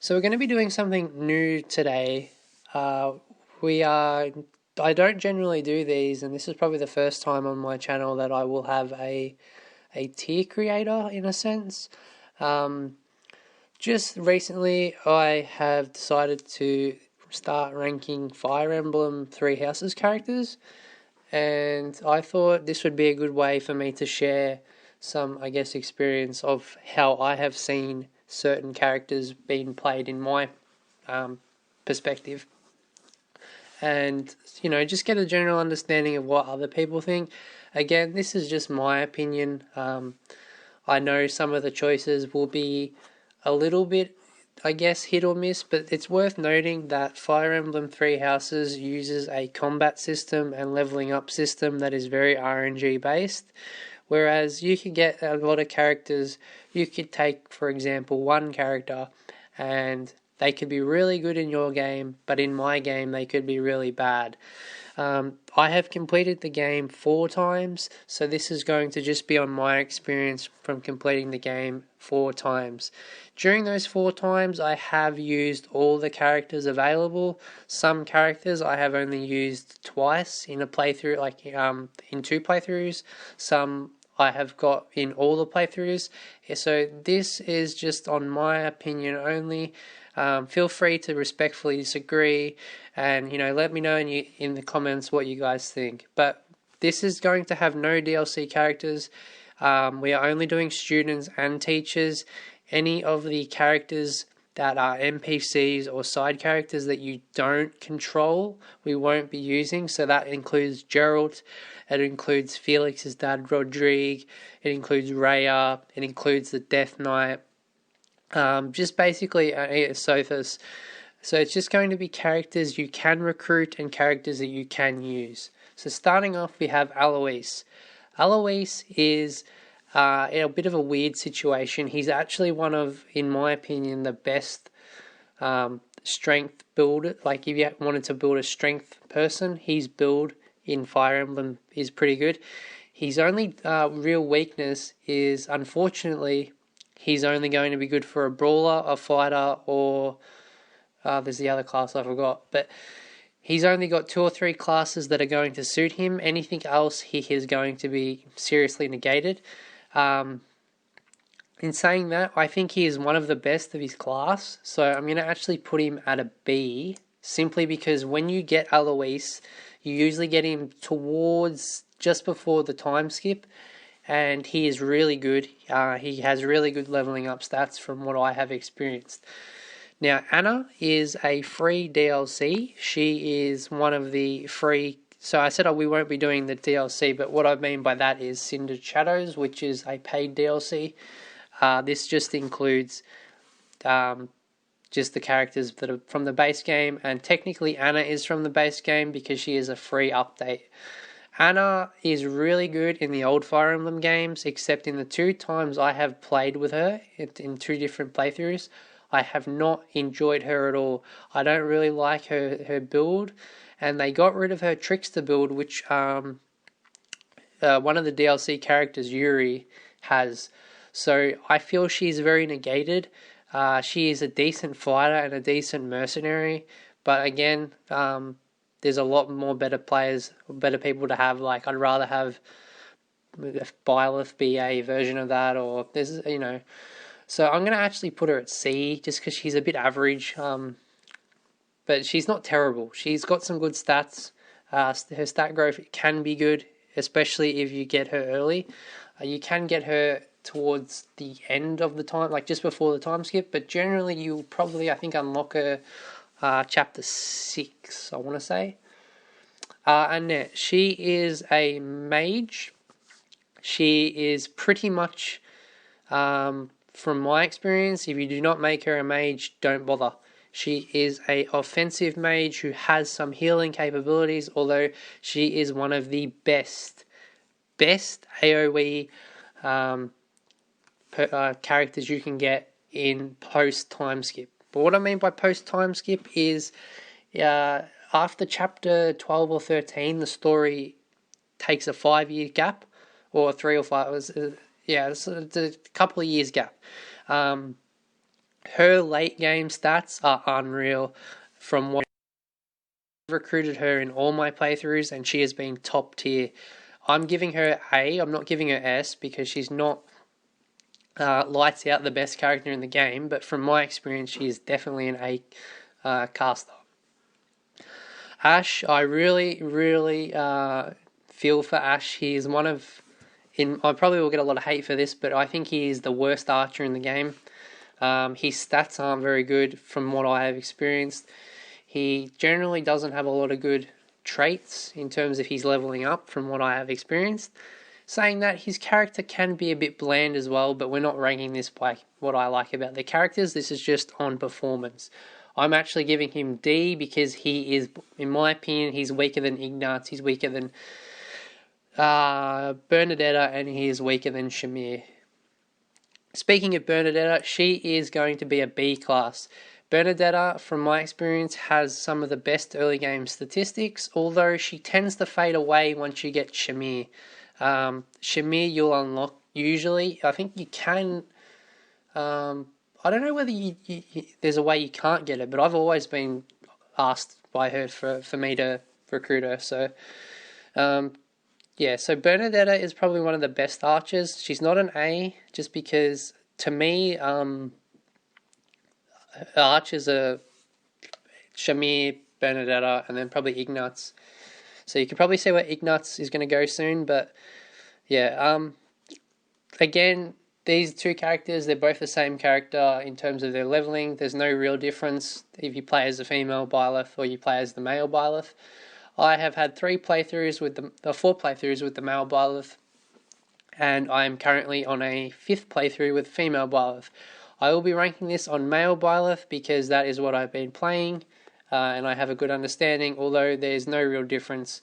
So we're going to be doing something new today. Uh, we are. I don't generally do these, and this is probably the first time on my channel that I will have a tier creator in a sense. Um, just recently, I have decided to start ranking Fire Emblem Three Houses characters, and I thought this would be a good way for me to share some, I guess, experience of how I have seen certain characters being played in my um, perspective, and just get a general understanding of what other people think. Again, this is just my opinion. I know some of the choices will be a little bit, I guess, hit or miss, but it's worth noting that Fire Emblem Three Houses uses a combat system and leveling up system that is very RNG based. Whereas you could get a lot of characters, you could take, for example, one character and they could be really good in your game, but in my game they could be really bad. I have completed the game 4 times, so this is going to just be on my experience from completing the game 4 times. During those 4 times, I have used all the characters available. Some characters I have only used twice in a playthrough, like in 2 playthroughs. Some I have got in all the playthroughs. So this is just on my opinion only. Feel free to respectfully disagree, and let me know in the comments what you guys think. But this is going to have no DLC characters. We are only doing students and teachers. Any of the characters that are NPCs or side characters that you don't control, we won't be using. So that includes Geralt, it includes Felix's dad Rodrigue, it includes Rhea, it includes the Death Knight. Just basically Sothis. So it's just going to be characters you can recruit and characters that you can use. So starting off, we have Alois. Alois is in a bit of a weird situation. He's actually one of, in my opinion, the best strength build. Like if you wanted to build a strength person, his build in Fire Emblem is pretty good. His only real weakness is, unfortunately, he's only going to be good for a brawler, a fighter, or there's the other class I forgot. But he's only got 2 or 3 classes that are going to suit him. Anything else, he is going to be seriously negated. In saying that, I think he is one of the best of his class. So I'm going to actually put him at a B, simply because when you get Alois, you usually get him towards just before the time skip. And he is really good. He has really good leveling up stats from what I have experienced. Now, Anna is a free DLC. She is one of the free... So I said we won't be doing the DLC, but what I mean by that is Cinder Shadows, which is a paid DLC. This just includes just the characters that are from the base game, and technically Anna is from the base game because she is a free update. Anna is really good in the old Fire Emblem games, except in the 2 times I have played with her in 2 different playthroughs, I have not enjoyed her at all. I don't really like her build, and they got rid of her Trickster build, which one of the DLC characters, Yuri, has. So I feel she's very negated. She is a decent fighter and a decent mercenary, but again, there's a lot more better players, better people to have. Like, I'd rather have Byleth be a version of that, or there's, So I'm going to actually put her at C, just because she's a bit average. But she's not terrible. She's got some good stats. Her stat growth can be good, especially if you get her early. You can get her towards the end of the time, like just before the time skip, but generally you'll probably, I think, unlock her chapter 6, I want to say. Annette, she is a mage. She is pretty much, from my experience, if you do not make her a mage, don't bother. She is a offensive mage who has some healing capabilities, although she is one of the best AoE characters you can get in post time skip. But what I mean by post time skip is after chapter 12 or 13, the story takes a 5-year gap, or 3 or 5. It's a couple of years gap. Her late game stats are unreal from what I've recruited her in all my playthroughs, and she has been top tier. I'm giving her A, I'm not giving her S because she's not lights out the best character in the game, but from my experience, she is definitely an A caster. Ash, I really feel for Ash. He is one of, I probably will get a lot of hate for this, but I think he is the worst archer in the game. His stats aren't very good from what I have experienced. He generally doesn't have a lot of good traits in terms of his leveling up from what I have experienced. Saying that, his character can be a bit bland as well, but we're not ranking this by what I like about the characters. This is just on performance. I'm actually giving him D because he is, in my opinion, he's weaker than Ignatz, he's weaker than Bernadetta, and he is weaker than Shamir. Speaking of Bernadetta, she is going to be a B class. Bernadetta, from my experience, has some of the best early game statistics, although she tends to fade away once you get Shamir. Shamir you'll unlock usually. I think you can. I don't know whether there's a way you can't get it, but I've always been asked by her for me to recruit her. So, yeah, so Bernadetta is probably one of the best archers. She's not an A, just because, to me, archers are Shamir, Bernadetta, and then probably Ignatz. So you can probably see where Ignatz is going to go soon, but yeah, again, these two characters, they're both the same character in terms of their leveling. There's no real difference if you play as the female Byleth or you play as the male Byleth. I have had 4 playthroughs with the male Byleth, and I am currently on a 5th playthrough with female Byleth. I will be ranking this on male Byleth because that is what I've been playing, and I have a good understanding, although there's no real difference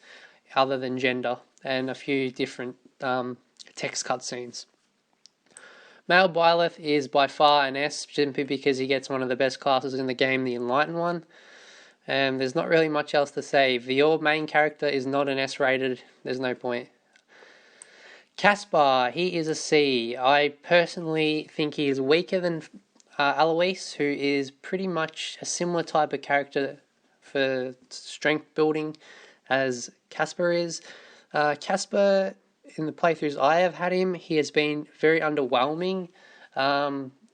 other than gender and a few different text cutscenes. Male Byleth is by far an S, simply because he gets one of the best classes in the game, the Enlightened one. And there's not really much else to say. If your main character is not an S rated, there's no point. Caspar, he is a C. I personally think he is weaker than Alois, who is pretty much a similar type of character for strength building as Caspar is. Caspar, in the playthroughs I have had him, he has been very underwhelming.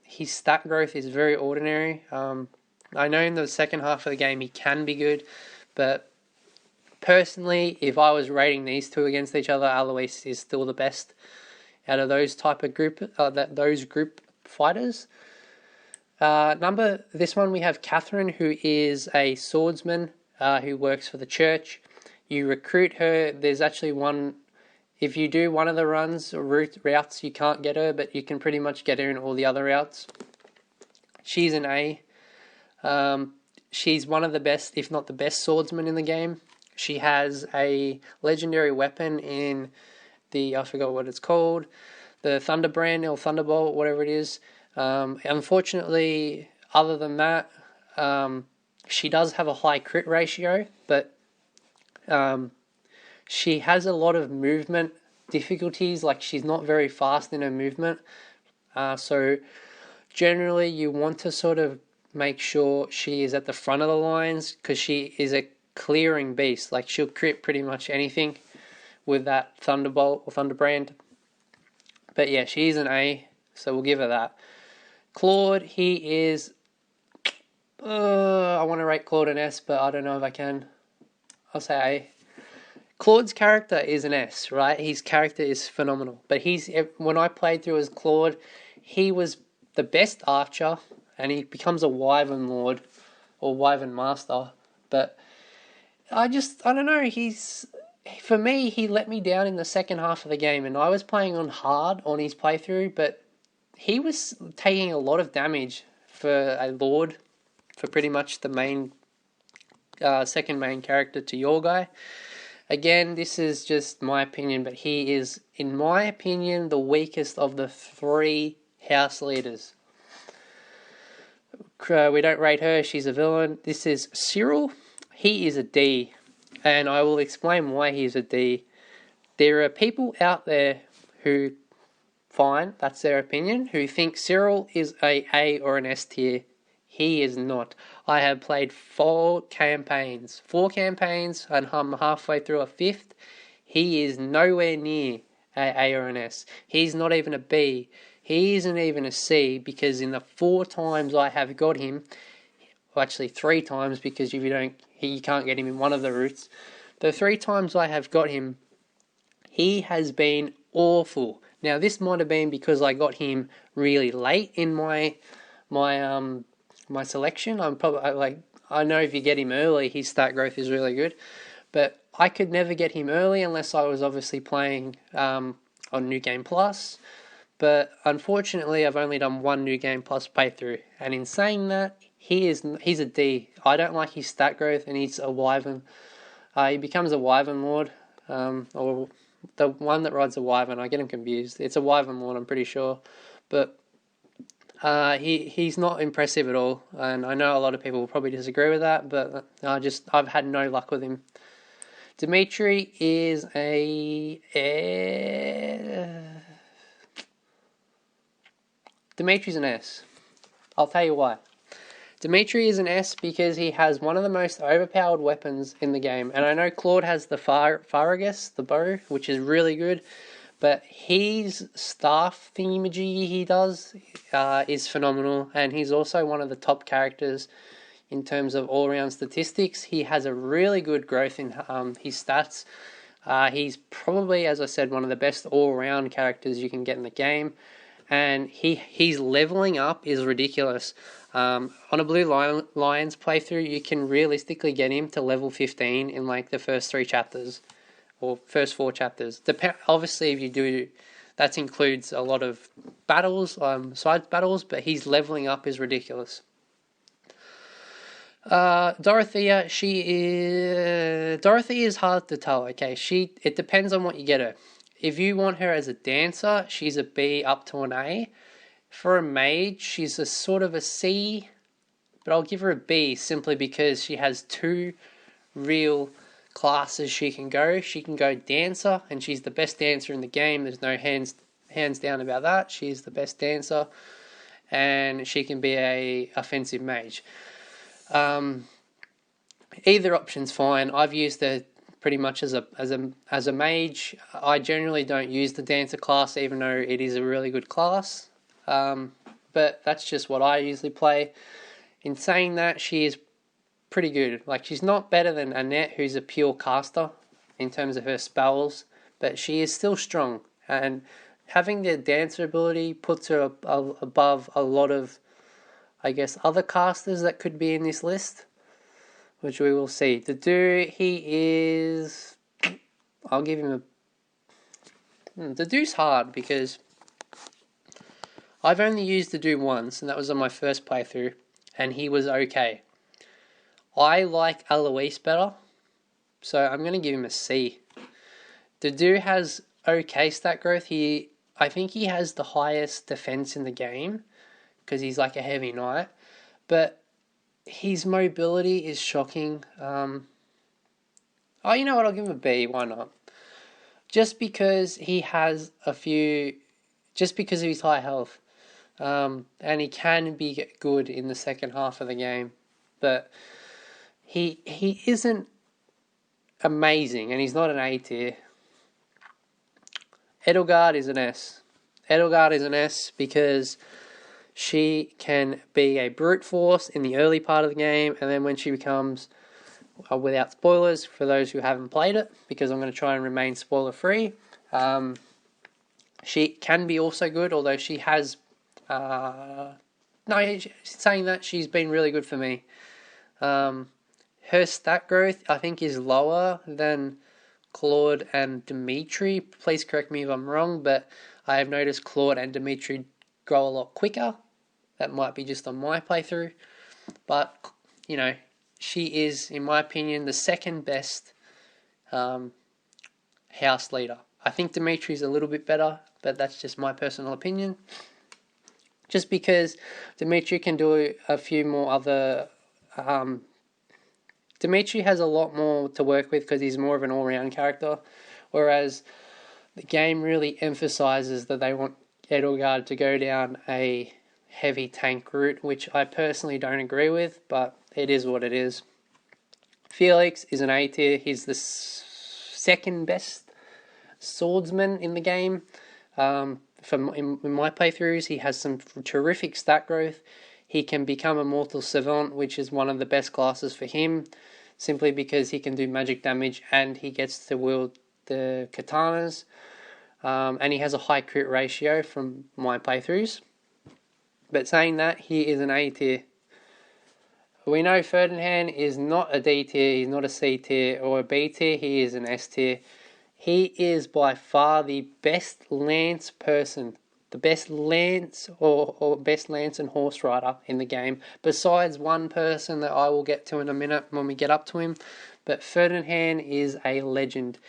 His stat growth is very ordinary. I know in the second half of the game he can be good, but personally, if I was rating these two against each other, Alois is still the best out of those type of group fighters. This one we have Catherine, who is a swordsman who works for the church. You recruit her. There's actually one. If you do one of the runs or routes, you can't get her, but you can pretty much get her in all the other routes. She's an A. She's one of the best, if not the best, swordsman in the game. She has a legendary weapon in I forgot what it's called, the Thunderbrand or Thunderbolt, whatever it is. Unfortunately, other than that, she does have a high crit ratio, but she has a lot of movement difficulties, like she's not very fast in her movement. So generally you want to sort of make sure she is at the front of the lines, because she is a clearing beast. Like, she'll crit pretty much anything with that Thunderbolt or Thunderbrand. But yeah, she's an A, so we'll give her that. Claude, he is... I want to rate Claude an S, but I don't know if I can. I'll say A. Claude's character is an S, right? His character is phenomenal. But when I played through as Claude, he was the best archer, and he becomes a Wyvern Lord or Wyvern Master. But I don't know, for me, he let me down in the second half of the game, and I was playing on hard on his playthrough, but he was taking a lot of damage for a Lord, for pretty much the main, second main character to your guy. Again, this is just my opinion, but he is, in my opinion, the weakest of the 3 house leaders. We don't rate her, she's a villain. This is Cyril. He is a D, and I will explain why he is a D. There are people out there who fine, that's their opinion, who think Cyril is a or an S tier. He is not. I have played 4 campaigns, and I'm halfway through a 5th. He is nowhere near a or an S. He's not even a B. He isn't even a C, because in the 4 times I have got him, well, actually 3 times, because if you can't get him in one of the routes. The 3 times I have got him, he has been awful. Now, this might have been because I got him really late in my selection. I know if you get him early, his stat growth is really good, but I could never get him early unless I was obviously playing on New Game Plus. But unfortunately, I've only done 1 New Game Plus playthrough, and in saying that, he's a D. I don't like his stat growth, and he's a Wyvern. He becomes a Wyvern Lord, or the one that rides a Wyvern. I get him confused. It's a Wyvern Lord, I'm pretty sure, but he's not impressive at all, and I know a lot of people will probably disagree with that, but I've had no luck with him. Dimitri is Dimitri's an S. I'll tell you why. Dimitri is an S because he has one of the most overpowered weapons in the game. And I know Claude has the Faragus, the bow, which is really good. But his staff thingamajiggy he does is phenomenal. And he's also one of the top characters in terms of all-round statistics. He has a really good growth in his stats. He's probably, as I said, one of the best all-round characters you can get in the game. And he's leveling up is ridiculous. On a Blue Lions playthrough, you can realistically get him to level 15 in like the first 3 chapters, or first 4 chapters. Obviously, if you do, that includes a lot of battles, side battles, but his leveling up is ridiculous. Dorothea, Dorothy is hard to tell. Okay, it depends on what you get her. If you want her as a dancer, she's a B up to an A. For a mage, she's a sort of a C, but I'll give her a B simply because she has 2 real classes she can go. She can go dancer, and she's the best dancer in the game. There's no hands down about that. She's the best dancer, and she can be a offensive mage. Either option's fine. I've used her pretty much as a mage. I generally don't use the dancer class, even though it is a really good class. But that's just what I usually play. In saying that, she is pretty good. Like, she's not better than Annette, who's a pure caster in terms of her spells, but she is still strong. And having the dancer ability puts her above a lot of, I guess, other casters that could be in this list, which we will see. The I'll give him the Do's hard because I've only used the Do once, and that was on my first playthrough, and he was okay. I like Eloise better, so I'm going to give him a C. The Do has okay stat growth. I think he has the highest defense in the game, because he's like a heavy knight, but his mobility is shocking. You know what, I'll give him a B, why not? Just because he has just because of his high health. And he can be good in the second half of the game, but he isn't amazing, and he's not an A tier. Edelgard is an S. Edelgard is an S because she can be a brute force in the early part of the game, and then when she becomes, without spoilers for those who haven't played it, because I'm going to try and remain spoiler free, she can be also good, although she has saying that, she's been really good for me. Her stat growth, I think, is lower than Claude and Dimitri. Please correct me if I'm wrong, but I have noticed Claude and Dimitri grow a lot quicker. That might be just on my playthrough. But, she is, in my opinion, the second best house leader. I think Dimitri's a little bit better, but that's just my personal opinion. Just because Dimitri can do a few more other... Dimitri has a lot more to work with because he's more of an all-round character, whereas the game really emphasizes that they want Edelgard to go down a heavy tank route, which I personally don't agree with, but it is what it is. Felix is an A tier. He's the second best swordsman in the game. In my playthroughs, he has some terrific stat growth. He can become a mortal savant, which is one of the best classes for him, simply because he can do magic damage and he gets to wield the katanas. And he has a high crit ratio from my playthroughs. But saying that, he is an A tier. We know Ferdinand is not a D tier, he's not a C tier or a B tier, he is an S tier. He is by far the best lance person, the best lance or best lance and horse rider in the game, besides one person that I will get to in a minute when we get up to him. But Ferdinand is a legend.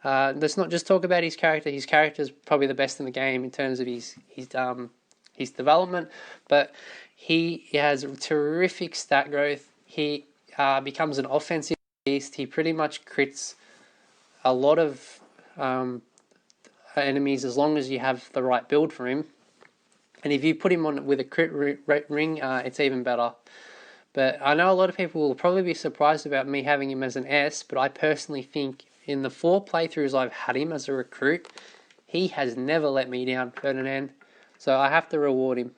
Let's not just talk about his character. His character is probably the best in the game in terms of his development, but he has terrific stat growth. He becomes an offensive beast. He pretty much crits a lot of enemies as long as you have the right build for him. And if you put him on with a crit ring, it's even better. But I know a lot of people will probably be surprised about me having him as an S, but I personally think in the 4 playthroughs I've had him as a recruit, he has never let me down, Ferdinand. So I have to reward him.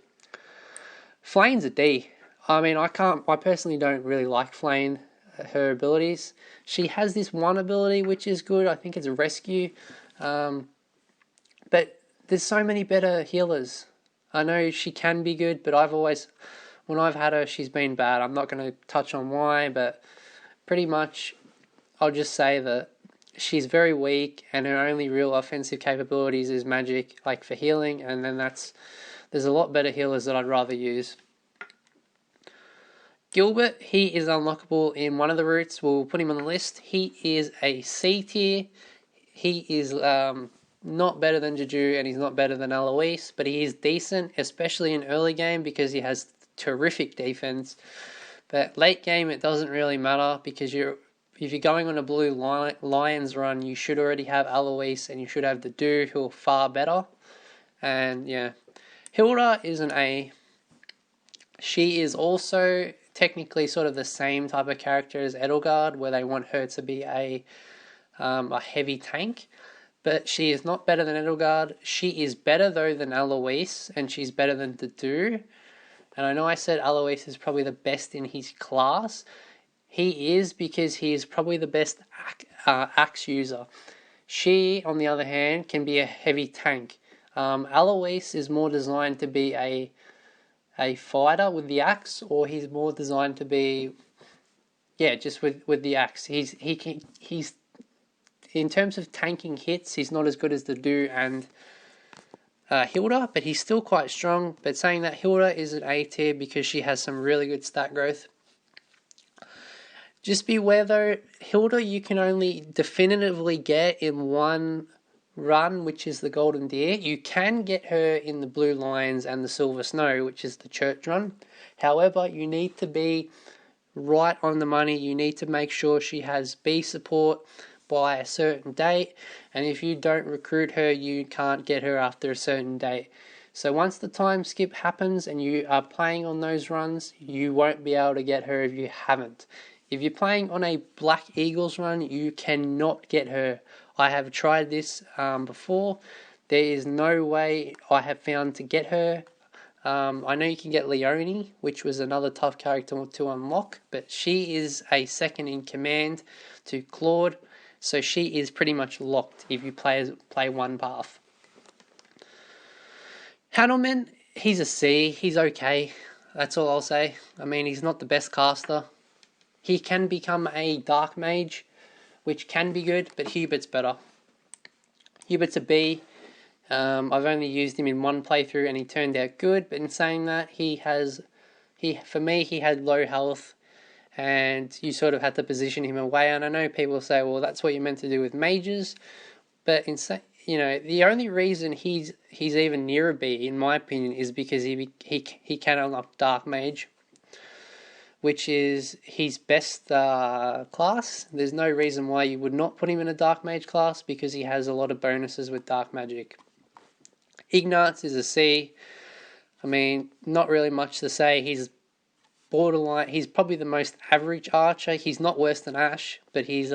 Flane's a D. I mean, I personally don't really like Flane, her abilities. She has this one ability which is good. I think it's a rescue. But there's so many better healers. I know she can be good, but when I've had her, she's been bad. I'm not going to touch on why, but pretty much I'll just say that she's very weak and her only real offensive capabilities is magic, like for healing, and then there's a lot better healers that I'd rather use. Gilbert, he is unlockable in one of the routes. We'll put him on the list. He is a C tier. He is not better than Juju and he's not better than Eloise, but he is decent, especially in early game because he has terrific defense. But late game, it doesn't really matter because if you're going on a blue Lions run, you should already have Eloise and you should have the dude who are far better. And yeah, Hilda is an A. She is also technically sort of the same type of character as Edelgard, where they want her to be a heavy tank. But she is not better than Edelgard. She is better, though, than Eloise, and she's better than Dedu. And I know I said Eloise is probably the best in his class. He is, because he is probably the best axe user. She, on the other hand, can be a heavy tank. Eloise is more designed to be a fighter with the axe, or he's more designed to be, just with the axe. He's in terms of tanking hits, he's not as good as Dedu and Hilda, but he's still quite strong. But saying that, Hilda is an A tier because she has some really good stat growth. Just beware though, Hilda you can only definitively get in one run, which is the Golden Deer. You can get her in the Blue Lions and the Silver Snow, which is the church run. However, you need to be right on the money. You need to make sure she has B support by a certain date, and if you don't recruit her, you can't get her after a certain date. So once the time skip happens and you are playing on those runs, you won't be able to get her if you haven't. If you're playing on a Black Eagles run, you cannot get her. I have tried this before. There is no way I have found to get her. I know you can get Leonie, which was another tough character to unlock, but she is a second in command to Claude, so she is pretty much locked if you play one path. Handelman, he's a C. He's okay. That's all I'll say. I mean, he's not the best caster. He can become a Dark Mage, which can be good, but Hubert's better. Hubert's a B. I've only used him in one playthrough and he turned out good, but in saying that, for me, he had low health and you sort of had to position him away. And I know people say, well, that's what you're meant to do with mages, but the only reason he's even near a B, in my opinion, is because he can unlock Dark Mage, which is his best class. There's no reason why you would not put him in a Dark Mage class because he has a lot of bonuses with Dark Magic. Ignatz is a C. I mean, not really much to say. He's borderline. He's probably the most average archer. He's not worse than Ash, but he's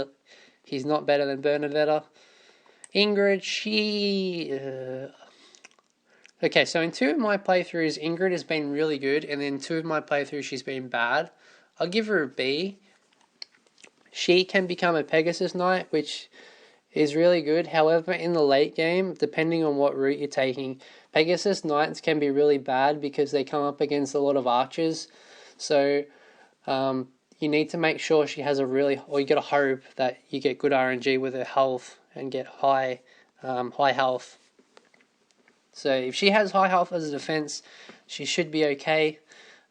not better than Bernadetta. Ingrid, okay, so in 2 of my playthroughs, Ingrid has been really good, and in 2 of my playthroughs, she's been bad. I'll give her a B. She can become a Pegasus Knight, which is really good. However, in the late game, depending on what route you're taking, Pegasus Knights can be really bad because they come up against a lot of archers. So you need to make sure she has or you got to hope that you get good RNG with her health and get high health. So if she has high health as a defense, she should be okay.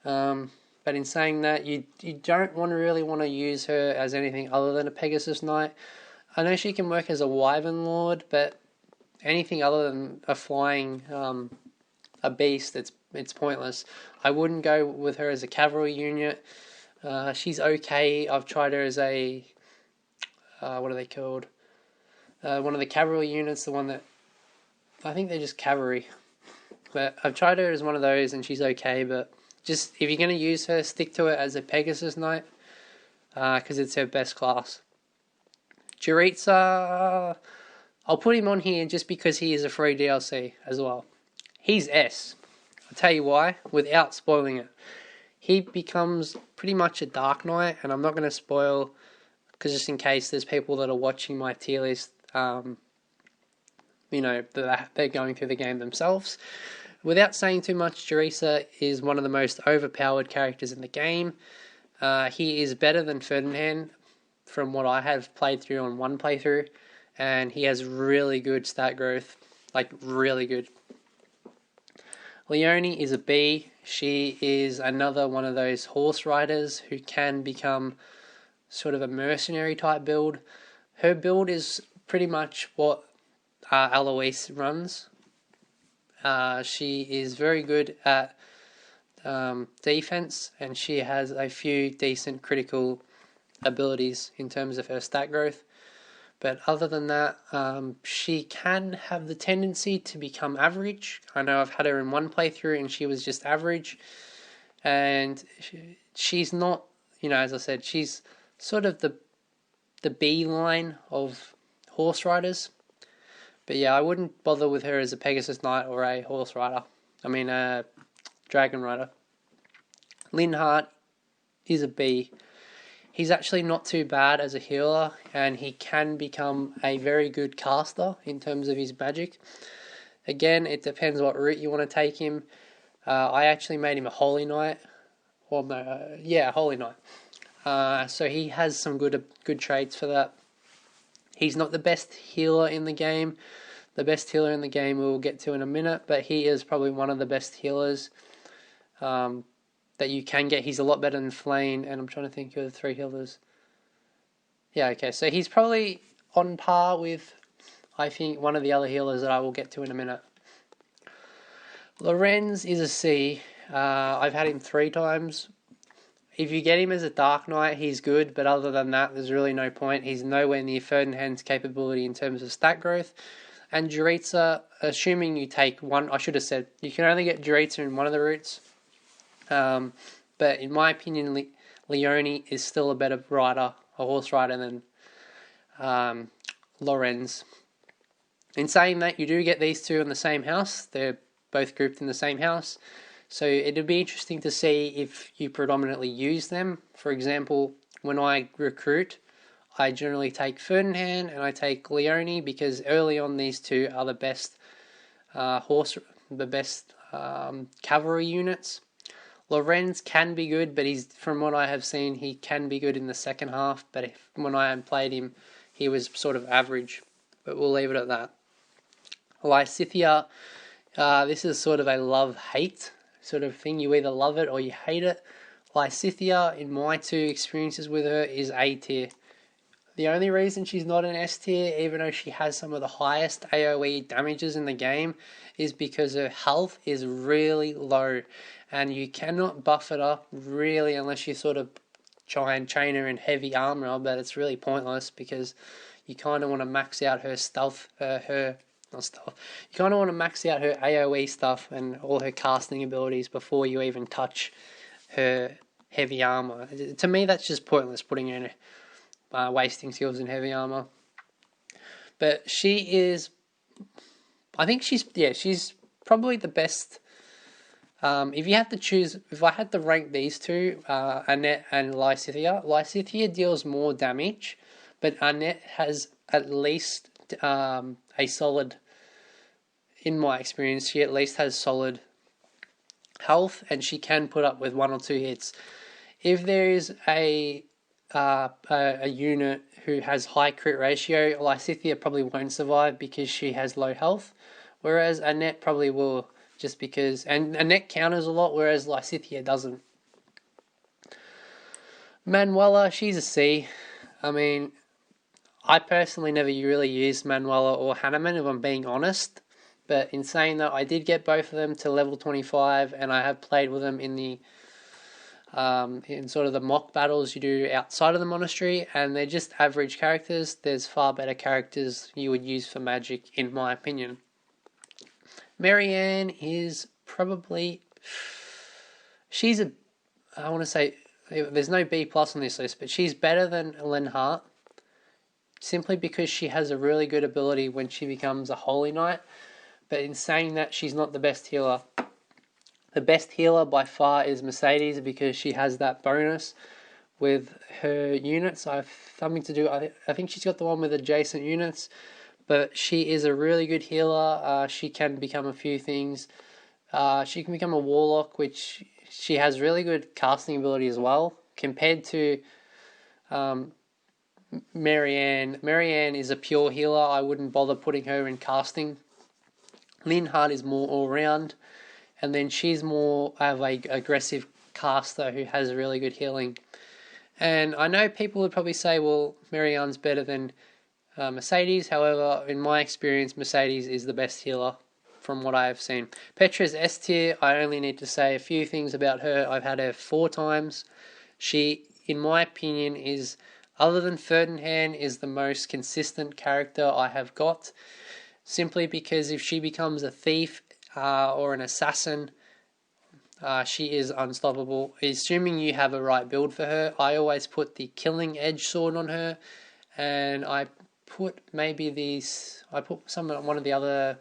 But in saying that, you don't really want to use her as anything other than a Pegasus Knight. I know she can work as a Wyvern Lord, but anything other than a flying a beast, it's pointless. I wouldn't go with her as a cavalry unit. She's okay. I've tried her as a what are they called? One of the cavalry units, the one that I think they're just cavalry. But I've tried her as one of those, and she's okay. But just if you're going to use her, stick to it as a Pegasus Knight, because it's her best class. Jiritsa, I'll put him on here just because he is a free DLC as well. He's S. I'll tell you why, without spoiling it. He becomes pretty much a Dark Knight, and I'm not going to spoil, because just in case there's people that are watching my tier list, they're going through the game themselves. Without saying too much, Jiritsa is one of the most overpowered characters in the game. He is better than Ferdinand from what I have played through on one playthrough, and he has really good stat growth, like really good. Leonie is a B. She is another one of those horse riders who can become sort of a mercenary type build. Her build is pretty much what Alois runs. She is very good at defense, and she has a few decent critical abilities in terms of her stat growth. But other than that, she can have the tendency to become average. I know I've had her in one playthrough and she was just average. And she's not, as I said, she's sort of the B line of horse riders. But yeah, I wouldn't bother with her as a Pegasus Knight or a horse rider. A dragon rider. Linhardt is a B. He's actually not too bad as a healer, and he can become a very good caster in terms of his magic. Again, it depends what route you want to take him. I actually made him a Holy Knight. Holy Knight. So he has some good traits for that. He's not the best healer in the game. The best healer in the game we'll get to in a minute, but he is probably one of the best healers that you can get. He's a lot better than Flame, and I'm trying to think of the 3 healers. Yeah, okay, so he's probably on par with, I think, one of the other healers that I will get to in a minute. Lorenz is a C. I've had him 3 times. If you get him as a Dark Knight, he's good, but other than that, there's really no point. He's nowhere near Ferdinand's capability in terms of stat growth. And Jiritsa, assuming you take one, I should have said, you can only get Jiritsa in one of the routes. But in my opinion, Leonie is still a better rider, a horse rider, than Lorenz. In saying that, you do get these 2 in the same house. They're both grouped in the same house. So it'd be interesting to see if you predominantly use them. For example, when I recruit, I generally take Ferdinand and I take Leonie because early on these 2 are the best cavalry units. Lorenz can be good, but from what I have seen, he can be good in the second half. But when I played him, he was sort of average. But we'll leave it at that. Lysithia, this is sort of a love-hate sort of thing. You either love it or you hate it. Lysithia, in my 2 experiences with her, is A tier. The only reason she's not an S tier, even though she has some of the highest AoE damages in the game, is because her health is really low. And you cannot buff it up really unless you sort of try and chain her in heavy armor, but it's really pointless because you kind of want to max out her stealth, her not stealth. You kind of want to max out her AoE stuff and all her casting abilities before you even touch her heavy armor. To me, that's just pointless putting her in wasting skills in heavy armor. But she is, I think she's probably the best. If you had to choose, if I had to rank these two, Annette and Lysithea deals more damage, but Annette has at least a solid, in my experience, she at least has solid health, and she can put up with 1 or 2 hits. If there is a unit who has high crit ratio, Lysithea probably won't survive because she has low health, whereas Annette probably will, just because, and Annette counters a lot, whereas Lysithea doesn't. Manuela, she's a C. I mean, I personally never really used Manuela or Hanneman, if I'm being honest. But in saying that, I did get both of them to level 25, and I have played with them in the in sort of the mock battles you do outside of the monastery, and they're just average characters. There's far better characters you would use for magic, in my opinion. Marianne is probably, she's a, I want to say, there's no B plus on this list, but she's better than Lenhart, simply because she has a really good ability when she becomes a Holy Knight. But in saying that, she's not the best healer. The best healer by far is Mercedes, because she has that bonus with her units. I have something to do, I think she's got the one with adjacent units, but she is a really good healer. She can become a few things. She can become a warlock, which she has really good casting ability as well, compared to Marianne. Marianne is a pure healer. I wouldn't bother putting her in casting. Linhardt is more all-round, and then she's more of a aggressive caster who has really good healing. And I know people would probably say, well, Marianne's better than Mercedes. However, in my experience, Mercedes is the best healer from what I have seen. Petra's S tier. I only need to say a few things about her. I've had her 4 times. She, in my opinion, is, other than Ferdinand, is the most consistent character I have got. Simply because if she becomes a thief or an assassin, she is unstoppable. Assuming you have a right build for her, I always put the killing edge sword on her, and I put one of the other.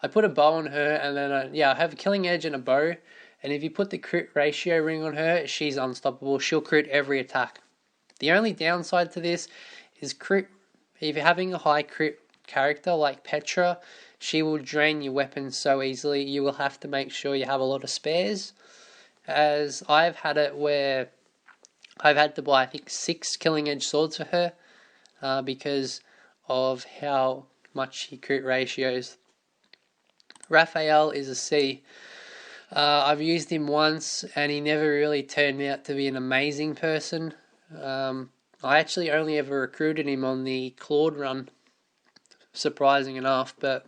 I put a bow on her, and then I have a killing edge and a bow. And if you put the crit ratio ring on her, she's unstoppable. She'll crit every attack. The only downside to this is crit. If you're having a high crit character like Petra, she will drain your weapons so easily. You will have to make sure you have a lot of spares, as I've had it where I've had to buy, I think, 6 killing edge swords for her because of how much she crit ratios. Raphael is a C. I've used him once, and he never really turned out to be an amazing person. I actually only ever recruited him on the Claude run, surprising enough, but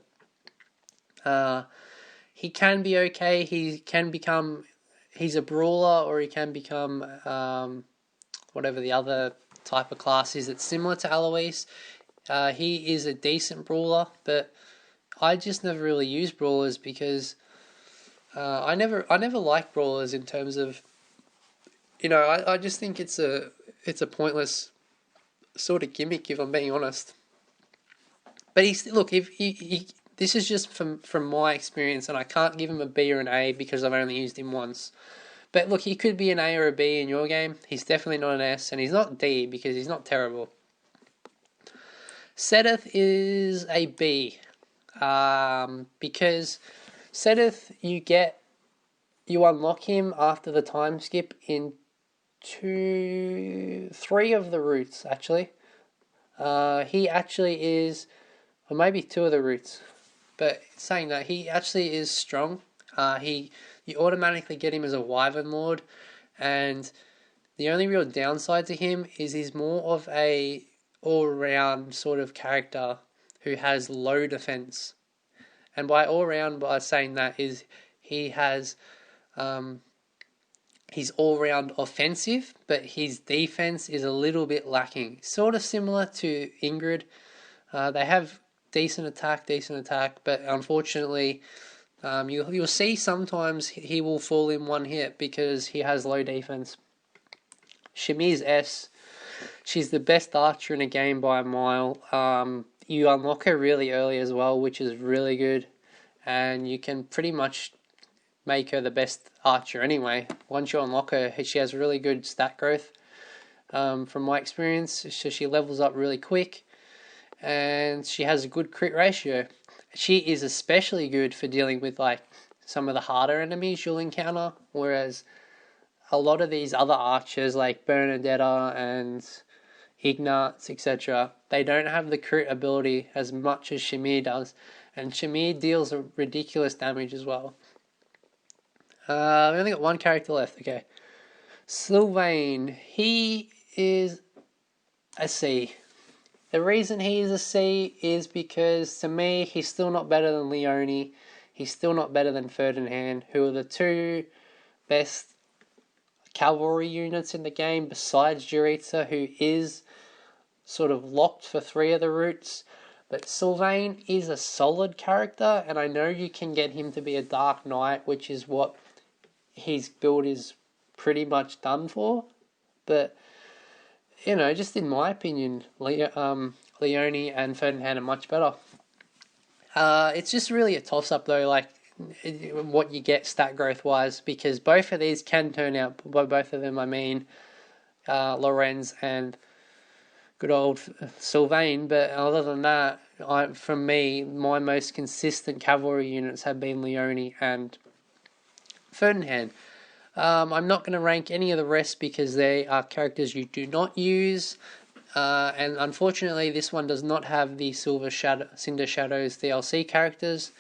he can be okay. He's a brawler, or he can become whatever the other type of class is that's similar to Alois. He is a decent brawler, but I just never really used brawlers because I never liked brawlers in terms of, I just think it's a pointless sort of gimmick, if I'm being honest. But this is just from my experience, and I can't give him a B or an A because I've only used him once. But look, he could be an A or a B in your game. He's definitely not an S, and he's not D because he's not terrible. Sedith is a B, because Sedith, you unlock him after the time skip in 3 of the routes, actually. He actually is, or maybe 2 of the routes, but saying that, he actually is strong. You automatically get him as a Wyvern Lord, and the only real downside to him is he's more of a all-round sort of character who has low defense. And by all-round, by saying that, is he has he's all-round offensive, but his defense is a little bit lacking. Sort of similar to Ingrid. They have decent attack, but unfortunately, you'll see sometimes he will fall in one hit because he has low defense. Shami's S. She's the best archer in a game by a mile. You unlock her really early as well, which is really good, and you can pretty much make her the best archer anyway. Once you unlock her, she has really good stat growth. From my experience, so she levels up really quick, and she has a good crit ratio. She is especially good for dealing with like some of the harder enemies you'll encounter, whereas a lot of these other archers like Bernadetta and Ignatz, etc., they don't have the crit ability as much as Shamir does, and Shamir deals a ridiculous damage as well. We only got one character left. Okay, Sylvain. He is a C. The reason he is a C is because, to me, he's still not better than Leone. He's still not better than Ferdinand, who are the two best cavalry units in the game, besides Juritza, who is sort of locked for 3 of the routes. But Sylvain is a solid character, and I know you can get him to be a Dark Knight, which is what his build is pretty much done for. But just in my opinion, Leone and Ferdinand are much better. It's just really a toss-up though, like what you get stat growth-wise, because both of these can turn out, by both of them I mean Lorenz and good old Sylvain, but other than that, from me, my most consistent cavalry units have been Leone and Ferdinand. I'm not going to rank any of the rest because they are characters you do not use, and unfortunately this one does not have the Cinder Shadows DLC characters.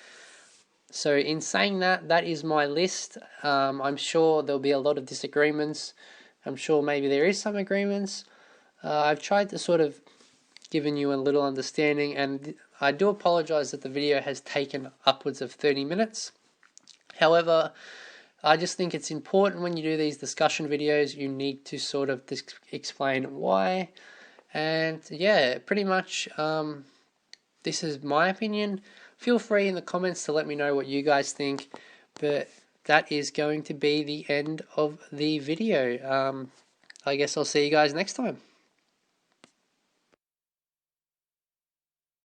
So in saying that, that is my list. I'm sure there'll be a lot of disagreements. I'm sure maybe there is some agreements. I've tried to sort of given you a little understanding, and I do apologize that the video has taken upwards of 30 minutes. However, I just think it's important when you do these discussion videos, you need to sort of explain why. And yeah, pretty much this is my opinion. Feel free in the comments to let me know what you guys think. But that is going to be the end of the video. I guess I'll see you guys next time.